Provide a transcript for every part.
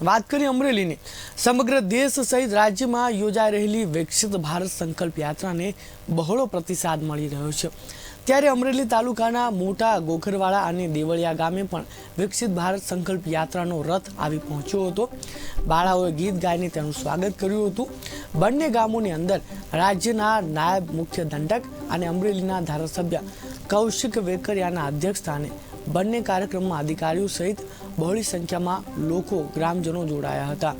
વાત કરીએ અમરેલીની, સમગ્ર દેશ સહિત રાજ્યમાં યોજાઈ રહેલી વિકસિત ભારત સંકલ્પ યાત્રાને બહોળો પ્રતિસાદ મળી રહ્યો છે। ત્યારે અમરેલી તાલુકાના મોટા ગોખરવાડા અને દેવળિયા ગામે પણ વિકસિત ભારત સંકલ્પ યાત્રાનો રથ આવી પહોંચ્યો હતો। બાળાઓએ ગીત ગાઈને તેનું સ્વાગત કર્યું હતું। બંને ગામોની અંદર રાજ્યના નાયબ મુખ્ય દંડક અને અમરેલીના ધારાસભ્ય કૌશિક વેકરિયાના અધ્યક્ષસ્થાને બંને કાર્યક્રમમાં અધિકારીઓ સહિત બહોળી સંખ્યામાં લોકો ગ્રામજનો જોડાયા હતા।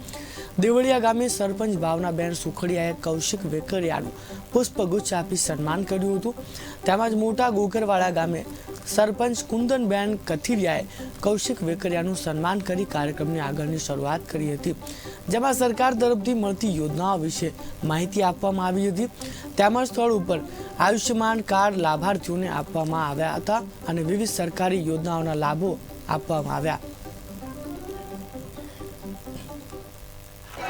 દેવળિયા ગામે સરપંચ ભાવનાબેન સુખડિયાએ કૌશિક વેકરિયાનું પુષ્પગુચ્છ આપી સન્માન કર્યું હતું। તેમજ મોટા ગોકરવાડા ગામે સરપંચ કુંદનબેન કથિરિયાએ કૌશિક વેકરિયાનું સન્માન કરી કાર્યક્રમની આગળની શરૂઆત કરી હતી, જેમાં સરકાર તરફથી મળતી યોજનાઓ વિશે માહિતી આપવામાં આવી હતી। તેમજ સ્થળ ઉપર આયુષ્યમાન કાર્ડ લાભાર્થીઓને આપવામાં આવ્યા હતા અને વિવિધ સરકારી યોજનાઓના લાભો આપવામાં આવ્યા।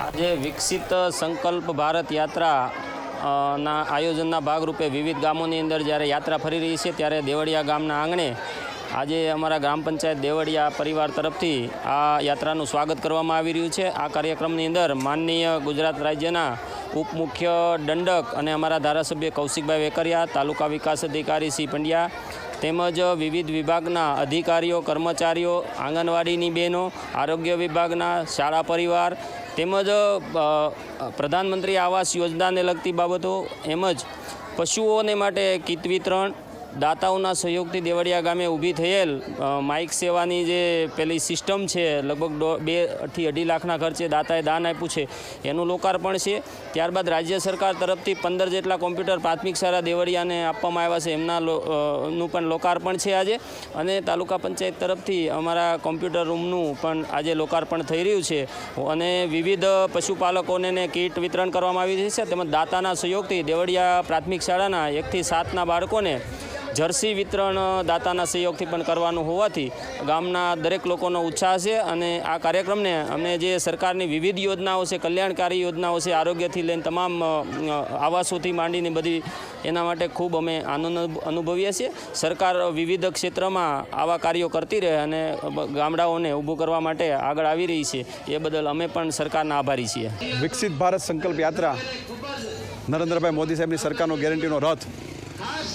આજે વિકસિત સંકલ્પ ભારત યાત્રા ના આયોજનના ભાગરૂપે વિવિધ ગામોની અંદર જ્યારે યાત્રા ફરી રહી છે, ત્યારે દેવળિયા ગામના આંગણે આજે અમારા ગ્રામ પંચાયત દેવળિયા પરિવાર તરફથી આ યાત્રાનું સ્વાગત કરવામાં આવી રહ્યું છે। આ કાર્યક્રમની અંદર માનનીય ગુજરાત રાજ્યના ઉપમુખ્ય દંડક અને અમારા ધારાસભ્ય કૌશિકભાઈ વેકરિયા, તાલુકા વિકાસ અધિકારી શ્રી પંડ્યા તેમજ વિવિધ વિભાગના અધિકારીઓ, કર્મચારીઓ, આંગણવાડીની બહેનો, આરોગ્ય વિભાગના, શાળા પરિવાર તેમજ પ્રધાનમંત્રી આવાસ યોજનાને લગતી બાબતો એમજ પશુઓને માટે કીટ વિતરણ, દાતાઓના સહયોગથી દેવળિયા ગામે ઊભી થયેલ માઇક સેવાની જે પેલી સિસ્ટમ છે, લગભગ 2 થી 2.5 લાખના ખર્ચે દાતાએ દાન આપ્યું છે, એનું લોકાર્પણ છે। ત્યારબાદ રાજ્ય સરકાર તરફથી 15 જેટલા કોમ્પ્યુટર પ્રાથમિક શાળા દેવળિયાને આપવામાં આવ્યા છે, એમનું પણ લોકાર્પણ છે આજે। અને તાલુકા પંચાયત તરફથી અમારા કોમ્પ્યુટર રૂમનું પણ આજે લોકાર્પણ થઈ રહ્યું છે અને વિવિધ પશુપાલકોને કીટ વિતરણ કરવામાં આવી છે। તેમજ દાતાના સહયોગથી દેવળિયા પ્રાથમિક શાળાના 1 થી 7ના બાળકોને જર્સી વિતરણ દાતાના સહયોગથી પણ કરવાનું હોવાથી ગામના દરેક લોકોનો ઉત્સાહ છે અને આ કાર્યક્રમને અમને જે સરકારની વિવિધ યોજનાઓ છે, કલ્યાણકારી યોજનાઓ છે, આરોગ્યથી લઈને તમામ આવાસોથી માંડીને બધી એના માટે ખૂબ અમે આનંદ અનુભવીએ છીએ। સરકાર વિવિધ ક્ષેત્રમાં આવા કાર્યો કરતી રહે અને ગામડાઓને ઊભું કરવા માટે આગળ આવી રહી છે, એ બદલ અમે પણ સરકારના આભારી છીએ। વિકસિત ભારત સંકલ્પ યાત્રા નરેન્દ્રભાઈ મોદી સાહેબની સરકારનો ગેરંટીનો રથ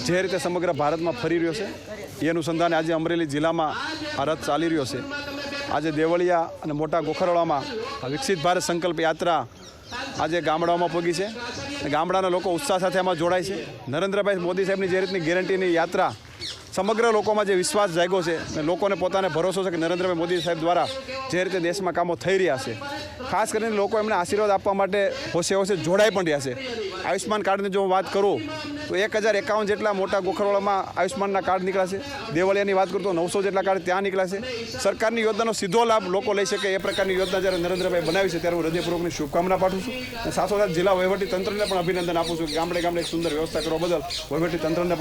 જે રીતે સમગ્ર ભારતમાં ફરી રહ્યો છે, એ અનુસંધાને આજે અમરેલી જિલ્લામાં આ રથ ચાલી રહ્યો છે। આજે દેવળિયા અને મોટા ગોખરવાડામાં વિકસિત ભારત સંકલ્પ યાત્રા આજે ગામડાઓમાં પહોંચી છે અને ગામડાના લોકો ઉત્સાહ સાથે આમાં જોડાય છે। નરેન્દ્રભાઈ મોદી સાહેબની જે રીતની ગેરંટીની યાત્રા સમગ્ર લોકોમાં જે વિશ્વાસ જાગ્યો છે અને લોકોને પોતાને ભરોસો છે કે નરેન્દ્રભાઈ મોદી સાહેબ દ્વારા જે રીતે દેશમાં કામો થઈ રહ્યા છે, ખાસ કરીને લોકો એમને આશીર્વાદ આપવા માટે હોશે હોશે જોડાઈ પણ રહ્યા છે। આયુષ્યમાન કાર્ડની જો વાત કરું તો 1051 જેટલા મોટા ગોખરવાડામાં આયુષ્યમાનના કાર્ડ નીકળ્યા છે। દેવળિયાની વાત કરું તો 900 જેટલા કાર્ડ ત્યાં નીકળ્યા છે। સરકારની યોજનાનો સીધો લાભ લોકો લઈ શકે એ પ્રકારની યોજના જ્યારે નરેન્દ્રભાઈ બનાવી છે, ત્યારે હું હૃદયપૂર્વકની શુભકામના પાઠવું છું અને સાથોસાથ જિલ્લા વહીવટી તંત્રને પણ અભિનંદન આપું છું કે ગામડે ગામડે એક સુંદર વ્યવસ્થા કરવા બદલ વહીવટી તંત્રને